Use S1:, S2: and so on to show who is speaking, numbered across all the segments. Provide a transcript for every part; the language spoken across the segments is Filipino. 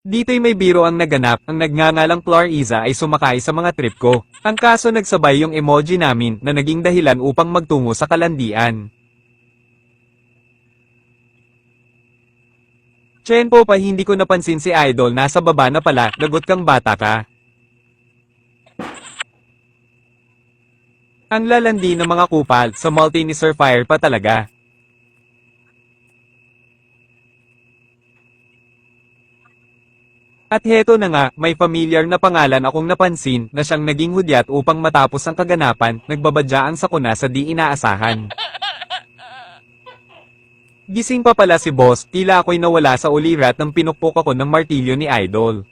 S1: Dito'y may biro ang naganap, ang nagngangalang Clarissa ay sumakay sa mga trip ko. Ang kaso nagsabay yung emoji namin na naging dahilan upang magtungo sa kalandian. Tiyempo pa hindi ko napansin si Idol, nasa baba na pala, lagot kang bata ka. Ang lalandi ng mga kupal, sa multi ni Sir Fire pa talaga. At heto na nga, may familiar na pangalan akong napansin na siyang naging hudyat upang matapos ang kaganapan, nagbabadyaan sa kuna sa di inaasahan. Gising pa pala si boss, tila ako'y nawala sa ulirat nang pinukpok ako ng martilyo ni Idol.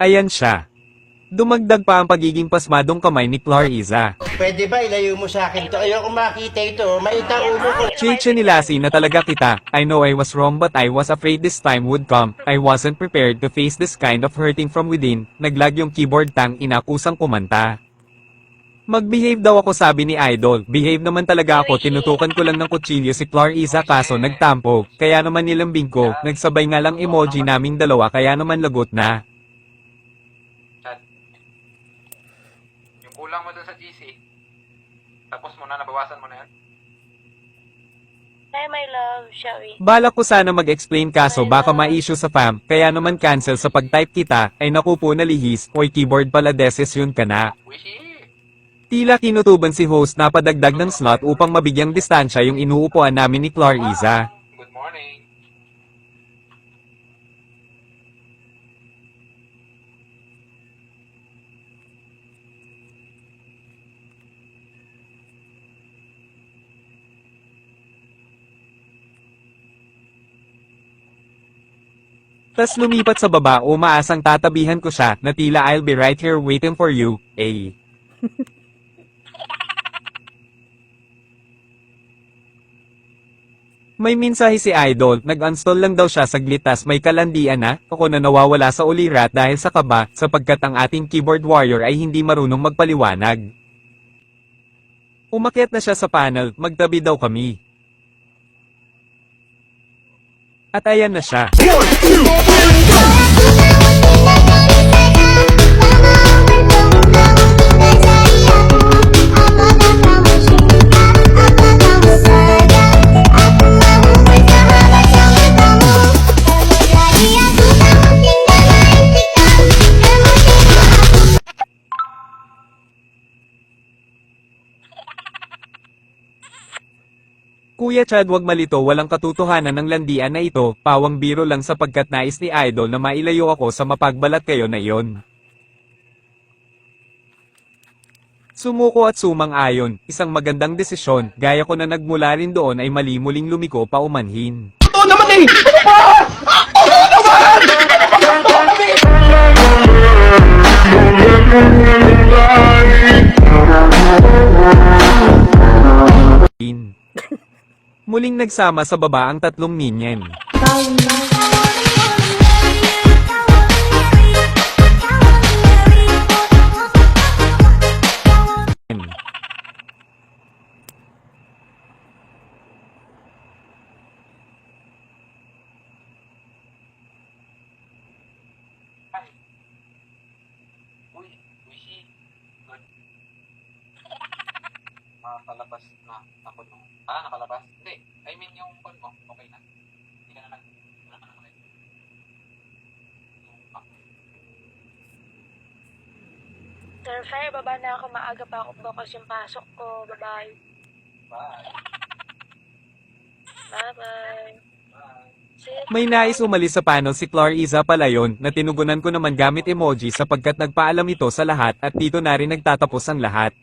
S1: Ayan siya. Dumagdag pa ang pagiging pasmadong kamay ni Clarissa.
S2: Pwede ba ilayo mo sa akin to? Ayoko makita ito. Maitao mo ko.
S1: Chiche ni Lassie na talaga kita. I know I was wrong but I was afraid this time would come. I wasn't prepared to face this kind of hurting from within. Naglag yung keyboard tang inakusang kumanta. Mag-behave daw ako, sabi ni Idol. Behave naman talaga ako, tinutukan ko lang ng kutsilyo si Clarissa kaso nagtampo. Kaya naman nilambing ko, nagsabay nga lang emoji naming dalawa kaya naman lagot na.
S3: Yung kulang mo dun sa GC, tapos mo na, nabawasan mo na yan.
S4: Hi, my love. Shall we?
S1: Balak ko sana mag-explain kaso baka ma-issue sa fam, kaya naman cancel sa pag-type kita, ay naku po nalihis, oy keyboard pala deses yun ka na.
S3: Wishy!
S1: Tila kinutuban si host na padagdag ng slot upang mabigyang distansya yung inuupuan namin ni Clarissa.
S3: Good morning.
S1: Tas lumipat sa baba o maasang tatabihan ko siya na tila I'll be right here waiting for you, eh. May mensahe si Idol, nag-uninstall lang daw siya saglit tas may kalandian na, ako na nawawala sa ulirat dahil sa kaba, sapagkat ang ating keyboard warrior ay hindi marunong magpaliwanag. Umakyat na siya sa panel, magtabi daw kami. At ayan na siya. Kuya Chad, wag malito, walang katotohanan ng landian na ito, pawang biro lang sapagkat nais ni Idol na mailayo ako sa mapagbalat kayo na iyon. Sumuko at sumang-ayon, isang magandang desisyon, gaya ko na nagmula rin doon ay mali muling lumiko pa umanhin.
S5: Totoo naman eh! Ano ba? Totoo naman!
S1: Muling nagsama sa baba ang tatlong ninyen.
S3: Uy, wishy. Good. Nakalabas na ako nung... nakalabas? Hindi. I mean yung phone mo, okay na. Hindi ka na okay.
S4: Sir Fire, baba na ako. Maaga pa ako bukas yung pasok ko. Bye-bye.
S3: Bye.
S4: Bye-bye.
S3: Bye.
S4: See you.
S1: May nais umalis sa panel si Clarissa pala yun, na tinugunan ko naman gamit emoji sapagkat nagpaalam ito sa lahat at dito na rin nagtatapos ang lahat.